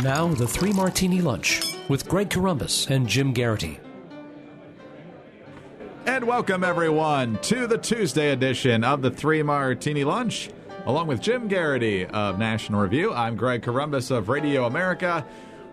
Now, the Three Martini Lunch with Greg Corombos and Jim Geraghty. And welcome, everyone, to the Tuesday edition of the Three Martini Lunch. Along with Jim Geraghty of National Review, I'm Greg Corombos of Radio America.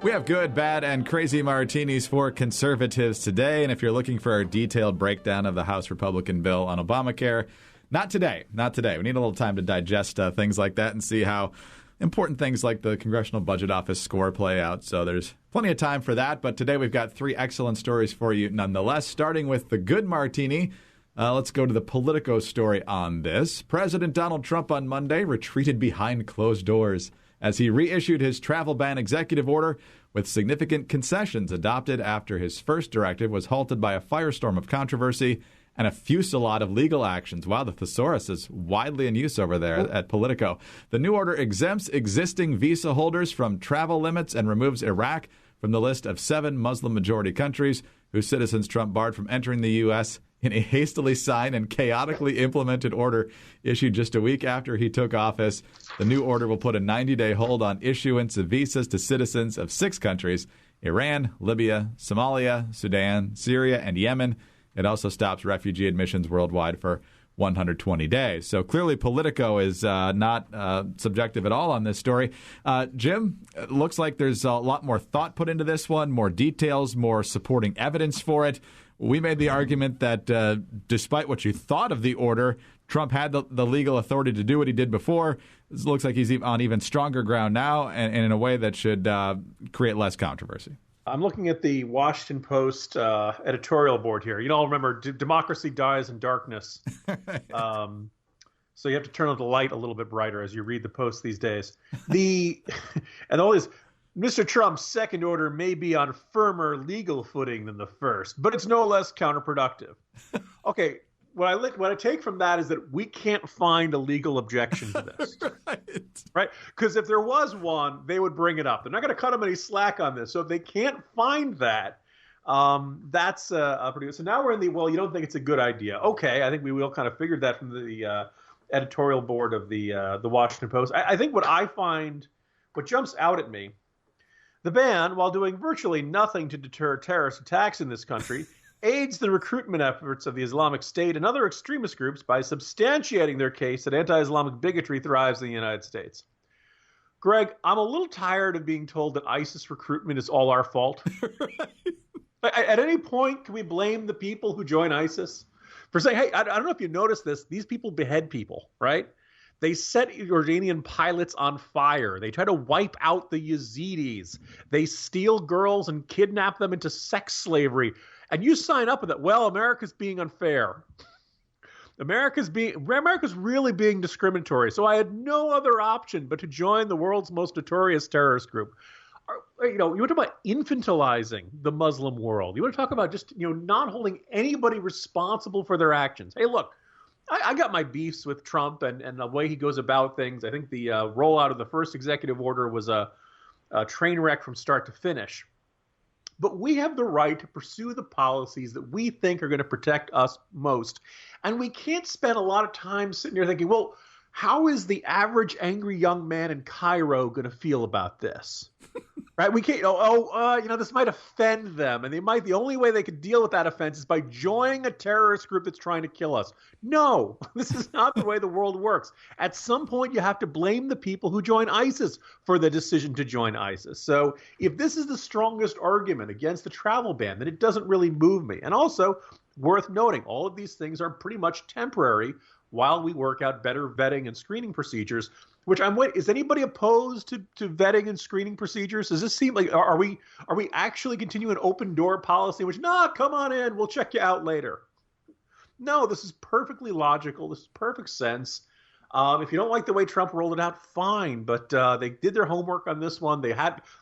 We have good, bad, and crazy martinis for conservatives today. And if you're looking for a detailed breakdown of the House Republican bill on Obamacare, not today. We need a little time to digest things like that and see how important things like the Congressional Budget Office score play out. So there's plenty of time for that. But today we've got three excellent stories for you nonetheless, starting with the good martini. Let's go to the Politico story on this. President Donald Trump on Monday retreated behind closed doors as he reissued his travel ban executive order with significant concessions adopted after his first directive was halted by a firestorm of controversy and a fusillade of legal actions. Wow, the thesaurus is widely in use over there at Politico. The new order exempts existing visa holders from travel limits and removes Iraq from the list of 7 Muslim-majority countries whose citizens Trump barred from entering the U.S. in a hastily signed and chaotically implemented order issued just a week after he took office. The new order will put a 90-day hold on issuance of visas to citizens of 6 countries: Iran, Libya, Somalia, Sudan, Syria, and Yemen. It also stops refugee admissions worldwide for 120 days. So clearly Politico is not subjective at all on this story. Jim, it looks like there's a lot more thought put into this one, more details, more supporting evidence for it. We made the argument that despite what you thought of the order, Trump had the legal authority to do what he did before. It looks like he's on even stronger ground now and in a way that should create less controversy. I'm looking at the Washington Post editorial board here. You know, remember, democracy dies in darkness. So you have to turn on the light a little bit brighter as you read the Post these days. And all this, Mr. Trump's second order may be on firmer legal footing than the first, but it's no less counterproductive. Okay, what I take from that is that we can't find a legal objection to this. Right? Because if there was one, they would bring it up. They're not going to cut them any slack on this. So if they can't find that, that's pretty good. So now we're in the, well, you don't think it's a good idea. Okay, I think we all kind of figured that from the editorial board of the Washington Post. I think what jumps out at me, the ban, while doing virtually nothing to deter terrorist attacks in this country, aids the recruitment efforts of the Islamic State and other extremist groups by substantiating their case that anti-Islamic bigotry thrives in the United States. Greg, I'm a little tired of being told that ISIS recruitment is all our fault. Right. At any point, can we blame the people who join ISIS for saying, hey, I don't know if you noticed this, these people behead people, right? They set Jordanian pilots on fire. They try to wipe out the Yazidis. They steal girls and kidnap them into sex slavery. And you sign up with that. Well, America's being unfair. America's really being discriminatory. So I had no other option but to join the world's most notorious terrorist group. You want to talk about infantilizing the Muslim world. You want to talk about just, not holding anybody responsible for their actions. Hey, look, I got my beefs with Trump and the way he goes about things. I think the rollout of the first executive order was a train wreck from start to finish. But we have the right to pursue the policies that we think are going to protect us most. And we can't spend a lot of time sitting here thinking, well, how is the average angry young man in Cairo going to feel about this? Right? We can't, this might offend them. And the only way they could deal with that offense is by joining a terrorist group that's trying to kill us. No, this is not the way the world works. At some point, you have to blame the people who join ISIS for the decision to join ISIS. So if this is the strongest argument against the travel ban, then it doesn't really move me. And also, worth noting, all of these things are pretty much temporary while we work out better vetting and screening procedures, which is anybody opposed to vetting and screening procedures? Does this seem like, are we actually continuing an open door policy, which, come on in, we'll check you out later? No, this is perfectly logical. This is perfect sense. If you don't like the way Trump rolled it out, fine. But they did their homework on this one.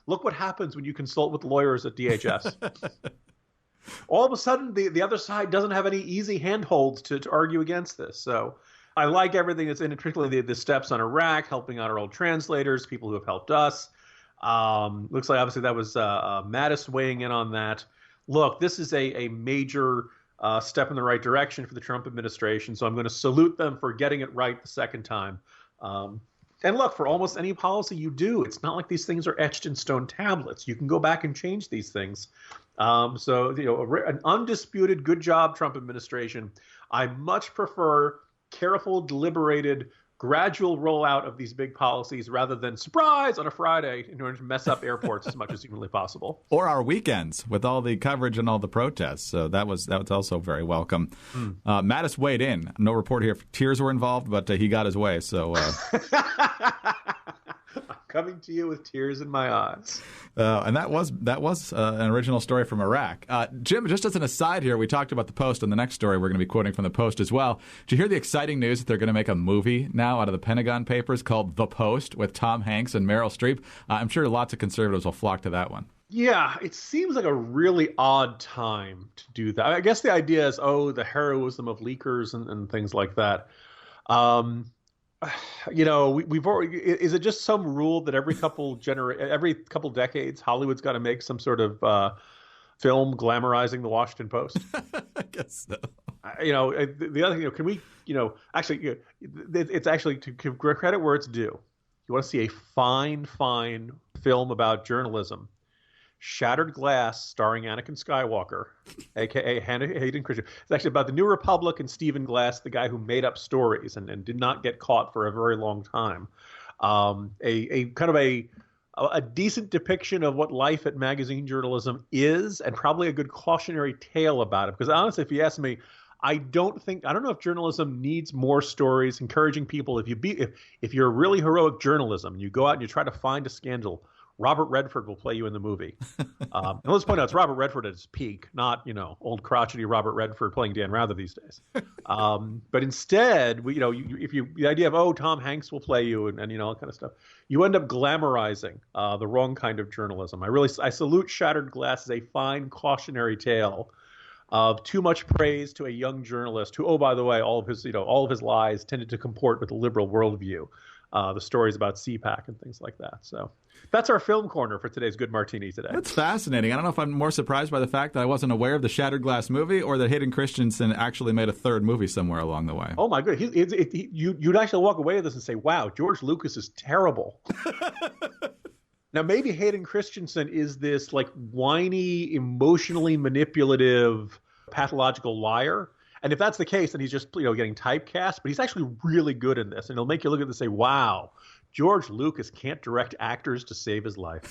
Look what happens when you consult with lawyers at DHS. All of a sudden, the other side doesn't have any easy handholds to argue against this. So I like everything that's in it, particularly the steps on Iraq, helping out our old translators, people who have helped us. Looks like obviously that was Mattis weighing in on that. Look, this is a major step in the right direction for the Trump administration. So I'm going to salute them for getting it right the second time. And look, for almost any policy you do, it's not like these things are etched in stone tablets. You can go back and change these things. An undisputed good job, Trump administration. I much prefer careful, deliberated, gradual rollout of these big policies rather than surprise on a Friday in order to mess up airports as much as humanly possible. Or our weekends with all the coverage and all the protests. So that was also very welcome. Mattis weighed in. No report here if tears were involved, but he got his way. So I'm coming to you with tears in my eyes. And that was an original story from Iraq. Jim, just as an aside here, we talked about the Post, and the next story we're going to be quoting from the Post as well. Did you hear the exciting news that they're going to make a movie now out of the Pentagon Papers called The Post with Tom Hanks and Meryl Streep? I'm sure lots of conservatives will flock to that one. Yeah, it seems like a really odd time to do that. I guess the idea is, the heroism of leakers and things like that. We've already, is it just some rule that every couple decades Hollywood's got to make some sort of film glamorizing the Washington Post? I guess so. The other thing, can we, it's actually to give credit where it's due. You want to see a fine film about journalism. Shattered Glass, starring Anakin Skywalker, a.k.a. Hayden Christensen. It's actually about the New Republic and Stephen Glass, the guy who made up stories and did not get caught for a very long time. A kind of a decent depiction of what life at magazine journalism is, and probably a good cautionary tale about it. Because honestly, if you ask me, I don't know if journalism needs more stories encouraging people. If you're really heroic journalism, you go out and you try to find a scandal, Robert Redford will play you in the movie. And let's point out, it's Robert Redford at his peak, not, old crotchety Robert Redford playing Dan Rather these days. But instead, the idea of, Tom Hanks will play you and all that kind of stuff, you end up glamorizing the wrong kind of journalism. I salute Shattered Glass as a fine cautionary tale of too much praise to a young journalist who, by the way, all of his lies tended to comport with a liberal worldview. The stories about CPAC and things like that. So that's our film corner for today's Good Martini today. That's fascinating. I don't know if I'm more surprised by the fact that I wasn't aware of the Shattered Glass movie or that Hayden Christensen actually made a third movie somewhere along the way. Oh, my goodness. You'd actually walk away with this and say, wow, George Lucas is terrible. Now, maybe Hayden Christensen is this whiny, emotionally manipulative, pathological liar. And if that's the case, then he's just getting typecast. But he's actually really good in this, and it'll make you look at this and say, "Wow, George Lucas can't direct actors to save his life."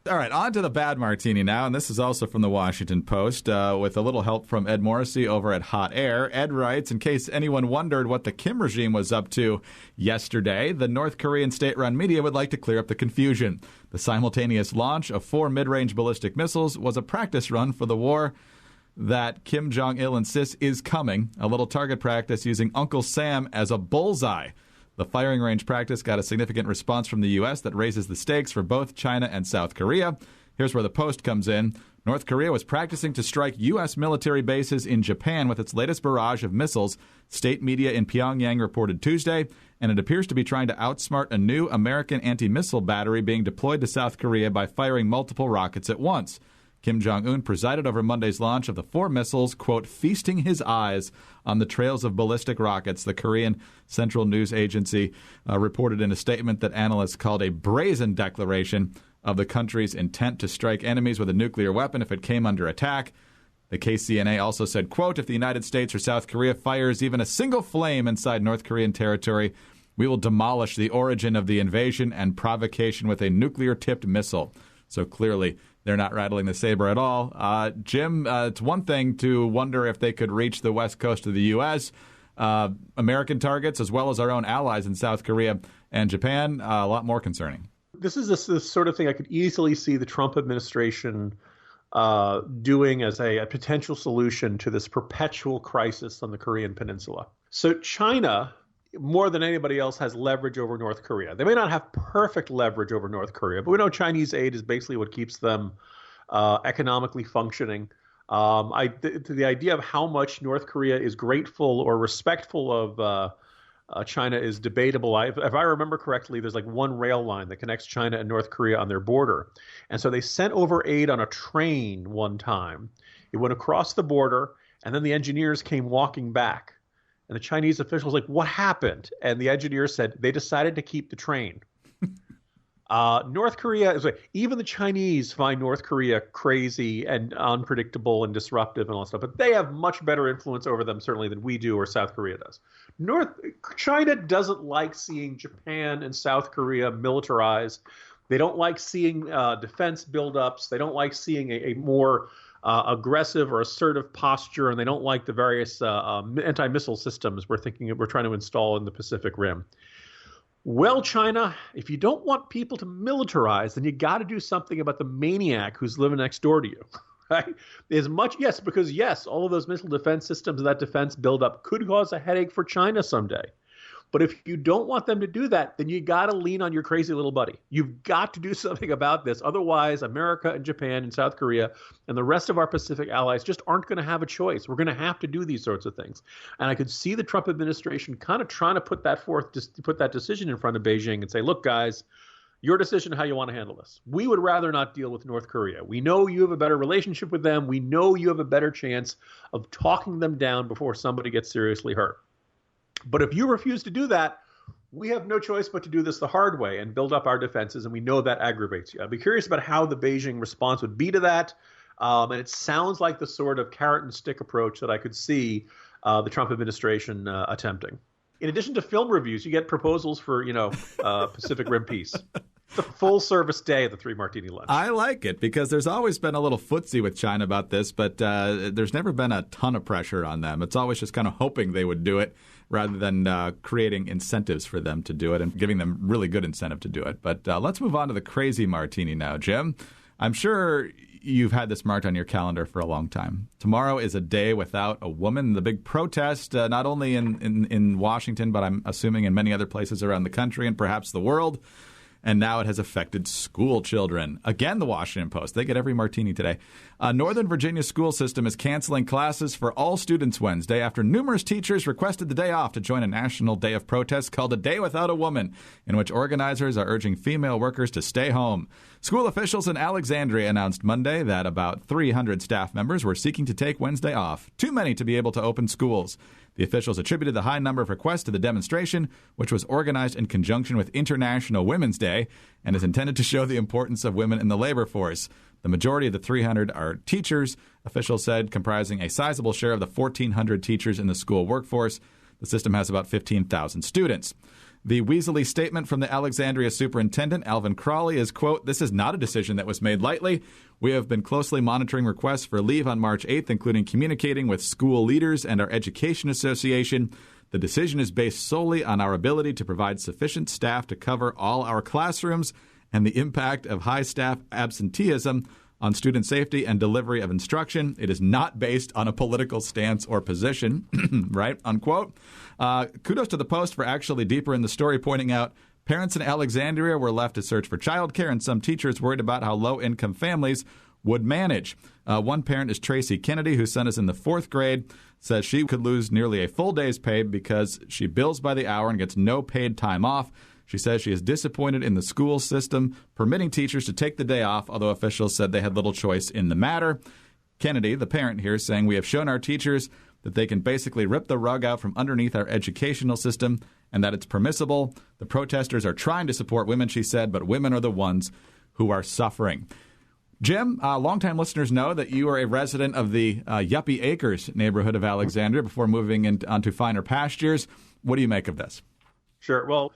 All right, on to the bad martini now, and this is also from the Washington Post, with a little help from Ed Morrissey over at Hot Air. Ed writes, in case anyone wondered what the Kim regime was up to yesterday, the North Korean state-run media would like to clear up the confusion. The simultaneous launch of 4 mid-range ballistic missiles was a practice run for the war that Kim Jong-il insists is coming, a little target practice using Uncle Sam as a bullseye. The firing range practice got a significant response from the U.S. that raises the stakes for both China and South Korea. Here's where the Post comes in. North Korea was practicing to strike U.S. military bases in Japan with its latest barrage of missiles, state media in Pyongyang reported Tuesday, and it appears to be trying to outsmart a new American anti-missile battery being deployed to South Korea by firing multiple rockets at once. Kim Jong-un presided over Monday's launch of the 4 missiles, quote, feasting his eyes on the trails of ballistic rockets, the Korean Central News Agency reported in a statement that analysts called a brazen declaration of the country's intent to strike enemies with a nuclear weapon if it came under attack. The KCNA also said, quote, if the United States or South Korea fires even a single flame inside North Korean territory, we will demolish the origin of the invasion and provocation with a nuclear-tipped missile. So clearly, they're not rattling the saber at all. Jim, it's one thing to wonder if they could reach the west coast of the U.S., American targets, as well as our own allies in South Korea and Japan, a lot more concerning. This is this sort of thing I could easily see the Trump administration doing as a potential solution to this perpetual crisis on the Korean Peninsula. So China, more than anybody else, has leverage over North Korea. They may not have perfect leverage over North Korea, but we know Chinese aid is basically what keeps them economically functioning. The idea of how much North Korea is grateful or respectful of China is debatable. If I remember correctly, there's one rail line that connects China and North Korea on their border. And so they sent over aid on a train one time. It went across the border, and then the engineers came walking back. And the Chinese officials like, what happened? And the engineer said, they decided to keep the train. North Korea is like, even the Chinese find North Korea crazy and unpredictable and disruptive and all that stuff, but they have much better influence over them certainly than we do or South Korea does. China doesn't like seeing Japan and South Korea militarized. They don't like seeing defense buildups. They don't like seeing a more aggressive or assertive posture, and they don't like the various anti-missile systems we're trying to install in the Pacific Rim. Well, China, if you don't want people to militarize, then you got to do something about the maniac who's living next door to you, right? Because all of those missile defense systems and that defense buildup could cause a headache for China someday. But if you don't want them to do that, then you got to lean on your crazy little buddy. You've got to do something about this. Otherwise, America and Japan and South Korea and the rest of our Pacific allies just aren't going to have a choice. We're going to have to do these sorts of things. And I could see the Trump administration kind of trying to put that decision in front of Beijing and say, look, guys, your decision how you want to handle this. We would rather not deal with North Korea. We know you have a better relationship with them. We know you have a better chance of talking them down before somebody gets seriously hurt. But if you refuse to do that, we have no choice but to do this the hard way and build up our defenses, and we know that aggravates you. I'd be curious about how the Beijing response would be to that, and it sounds like the sort of carrot and stick approach that I could see the Trump administration attempting. In addition to film reviews, you get proposals for, Pacific Rim peace. It's a full-service day at the Three Martini Lunch. I like it because there's always been a little footsie with China about this, but there's never been a ton of pressure on them. It's always just kind of hoping they would do it rather than creating incentives for them to do it and giving them really good incentive to do it. But let's move on to the crazy martini now, Jim. I'm sure you've had this marked on your calendar for a long time. Tomorrow is a day without a woman. The big protest, not only in Washington, but I'm assuming in many other places around the country and perhaps the world. And now it has affected school children. Again, the Washington Post. They get every martini today. Northern Virginia school system is canceling classes for all students Wednesday after numerous teachers requested the day off to join a national day of protest called A Day Without a Woman, in which organizers are urging female workers to stay home. School officials in Alexandria announced Monday that about 300 staff members were seeking to take Wednesday off, too many to be able to open schools. The officials attributed the high number of requests to the demonstration, which was organized in conjunction with International Women's Day and is intended to show the importance of women in the labor force. The majority of the 300 are teachers, officials said, comprising a sizable share of the 1,400 teachers in the school workforce. The system has about 15,000 students. The Weasley statement from the Alexandria superintendent, Alvin Crawley, is, quote, "This is not a decision that was made lightly. We have been closely monitoring requests for leave on March 8th, including communicating with school leaders and our education association. The decision is based solely on our ability to provide sufficient staff to cover all our classrooms and the impact of high staff absenteeism on student safety and delivery of instruction. It is not based on a political stance or position," right, unquote. Kudos to the Post for actually deeper in the story, pointing out parents in Alexandria were left to search for childcare, and some teachers worried about how low-income families would manage. One parent is Tracy Kennedy, whose son is in the 4th grade, says she could lose nearly a full day's pay because she bills by the hour and gets no paid time off. She says she is disappointed in the school system permitting teachers to take the day off, although officials said they had little choice in the matter. Kennedy, the parent here, saying, "We have shown our teachers that they can basically rip the rug out from underneath our educational system and that it's permissible. The protesters are trying to support women," she said, "but women are the ones who are suffering." Jim, longtime listeners know that you are a resident of the Yuppie Acres neighborhood of Alexandria before moving onto finer pastures. What do you make of this? Sure. Well,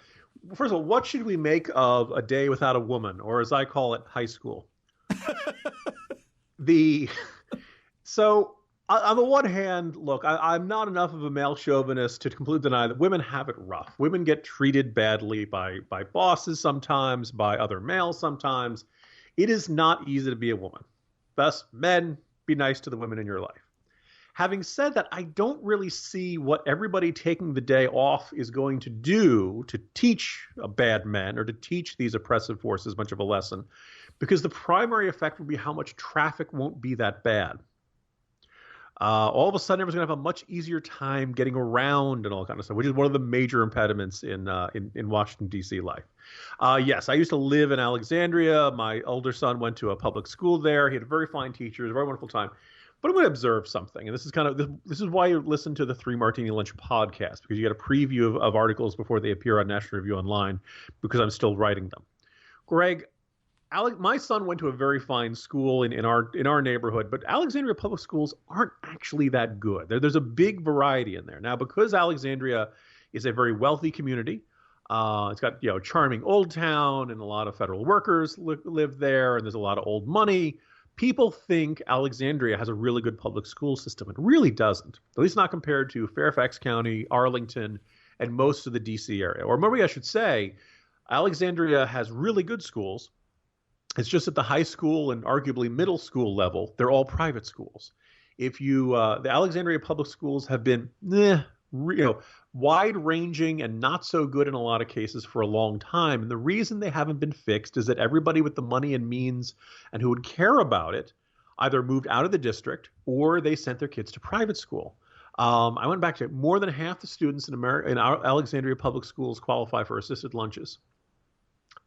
first of all, what should we make of A Day Without a Woman, or as I call it, high school? So on the one hand, look, I'm not enough of a male chauvinist to completely deny that women have it rough. Women get treated badly by bosses sometimes, by other males sometimes. It is not easy to be a woman. Thus, men, be nice to the women in your life. Having said that, I don't really see what everybody taking the day off is going to do to teach bad men or to teach these oppressive forces much of a lesson, because the primary effect will be how much traffic won't be that bad. All of a sudden, everyone's going to have a much easier time getting around and all that kind of stuff, which is one of the major impediments in Washington, D.C. life. Yes, I used to live in Alexandria. My older son went to a public school there. He had very fine teachers, very wonderful time. But I'm going to observe something, and this is why you listen to the Three Martini Lunch podcast, because you get a preview of articles before they appear on National Review Online, because I'm still writing them. Greg, my son went to a very fine school in our neighborhood, but Alexandria public schools aren't actually that good. There's a big variety in there. Now, because Alexandria is a very wealthy community, it's got a charming old town, and a lot of federal workers live there, and there's a lot of old money. People think Alexandria has a really good public school system. It really doesn't, at least not compared to Fairfax County, Arlington, and most of the D.C. area. Or maybe I should say, Alexandria has really good schools. It's just at the high school and arguably middle school level, they're all private schools. The Alexandria public schools have been, wide-ranging and not so good in a lot of cases for a long time. And the reason they haven't been fixed is that everybody with the money and means and who would care about it either moved out of the district or they sent their kids to private school. I went back to more than half the students in Alexandria public schools qualify for assisted lunches.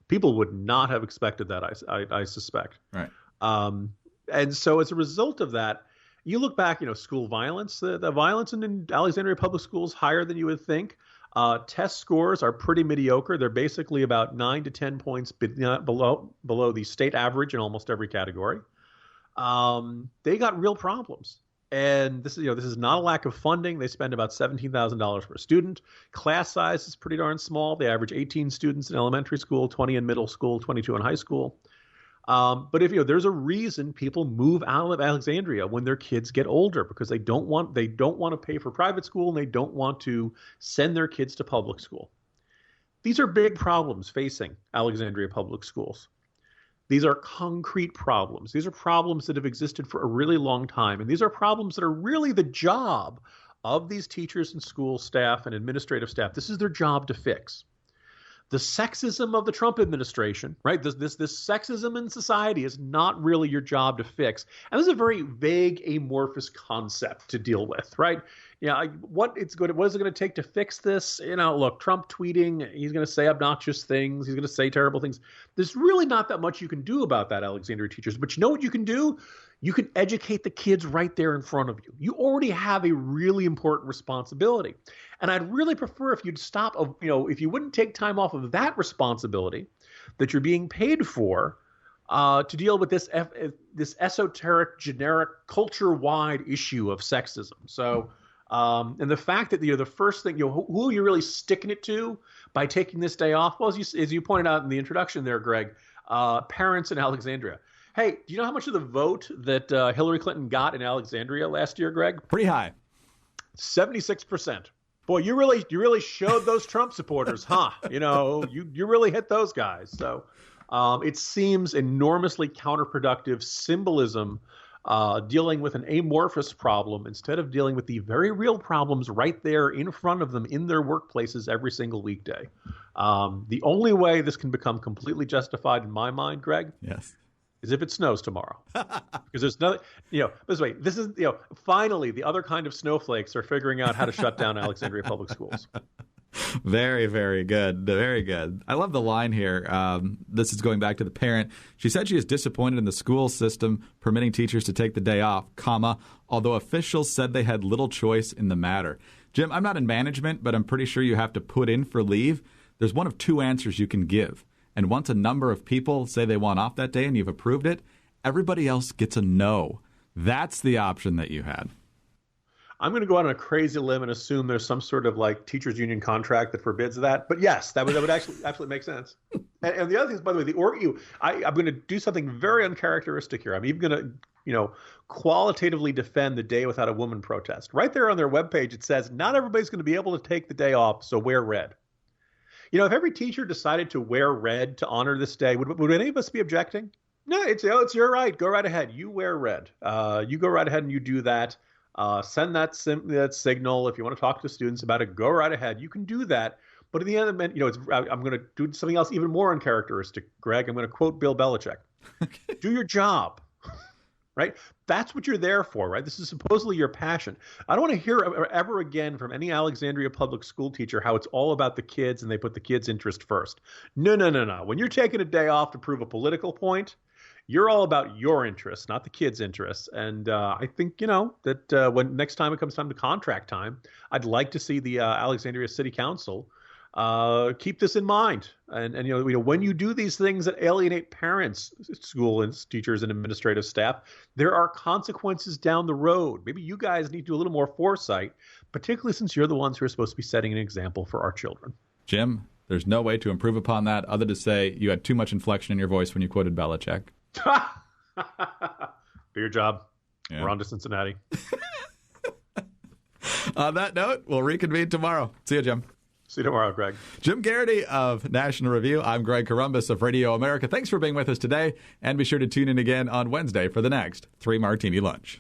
People would not have expected that, I suspect. Right. And so as a result of that, you look back, school violence, the violence in Alexandria public schools higher than you would think. Test scores are pretty mediocre. They're basically about 9 to 10 points below the state average in almost every category. They got real problems. And this is not a lack of funding. They spend about $17,000 per student. Class size is pretty darn small. They average 18 students in elementary school, 20 in middle school, 22 in high school. But if there's a reason people move out of Alexandria when their kids get older, because they don't want to pay for private school and they don't want to send their kids to public school. These are big problems facing Alexandria public schools. These are concrete problems. These are problems that have existed for a really long time. And these are problems that are really the job of these teachers and school staff and administrative staff. This is their job to fix. The sexism of the Trump administration, right? This sexism in society is not really your job to fix. And this is a very vague, amorphous concept to deal with, right? What is it going to take to fix this? Look, Trump tweeting, he's going to say obnoxious things. He's going to say terrible things. There's really not that much you can do about that, Alexandria teachers. But you know what you can do? You can educate the kids right there in front of you. You already have a really important responsibility. And I'd really prefer if you'd stop, if you wouldn't take time off of that responsibility that you're being paid for to deal with this esoteric, generic, culture-wide issue of sexism. So, and the fact that the first thing, who are you really sticking it to by taking this day off? Well, as you pointed out in the introduction there, Greg, parents in Alexandria. Hey, do you know how much of the vote that Hillary Clinton got in Alexandria last year, Greg? Pretty high. 76%. Boy, you really showed those Trump supporters, huh? You really hit those guys. So it seems enormously counterproductive symbolism dealing with an amorphous problem instead of dealing with the very real problems right there in front of them in their workplaces every single weekday. The only way this can become completely justified in my mind, Greg, yes, is if it snows tomorrow. Because there's nothing, this is, finally the other kind of snowflakes are figuring out how to shut down Alexandria public schools. Very, very good. Very good. I love the line here. This is going back to the parent. She said she is disappointed in the school system permitting teachers to take the day off, although officials said they had little choice in the matter. Jim, I'm not in management, but I'm pretty sure you have to put in for leave. There's one of two answers you can give. And once a number of people say they want off that day and you've approved it, everybody else gets a no. That's the option that you had. I'm going to go out on a crazy limb and assume there's some sort of teachers union contract that forbids that. But yes, that would actually absolutely make sense. And the other thing is, by the way, I'm going to do something very uncharacteristic here. I'm even going to, qualitatively defend the Day Without a Woman protest. Right there on their webpage, it says not everybody's going to be able to take the day off, so wear red. If every teacher decided to wear red to honor this day, would any of us be objecting? No, it's your right. Go right ahead. You wear red. You go right ahead and you do that. Send that signal. If you want to talk to students about it, go right ahead. You can do that. But in the end, I'm going to do something else even more uncharacteristic, Greg. I'm going to quote Bill Belichick. Do your job. right? That's what you're there for, right? This is supposedly your passion. I don't want to hear ever again from any Alexandria public school teacher how it's all about the kids and they put the kids' interest first. No. When you're taking a day off to prove a political point, you're all about your interests, not the kids' interests. And I think, that when next time it comes time to contract time, I'd like to see the Alexandria City Council keep this in mind. And when you do these things that alienate parents, school and teachers and administrative staff, there are consequences down the road. Maybe you guys need to do a little more foresight, particularly since you're the ones who are supposed to be setting an example for our children. Jim, there's no way to improve upon that other to say you had too much inflection in your voice when you quoted Belichick. Do your job. Yeah. We're on to Cincinnati. On that note, we'll reconvene tomorrow. See you, Jim. See you tomorrow, Greg. Jim Geraghty of National Review. I'm Greg Corombos of Radio America. Thanks for being with us today, and be sure to tune in again on Wednesday for the next 3 Martini Lunch.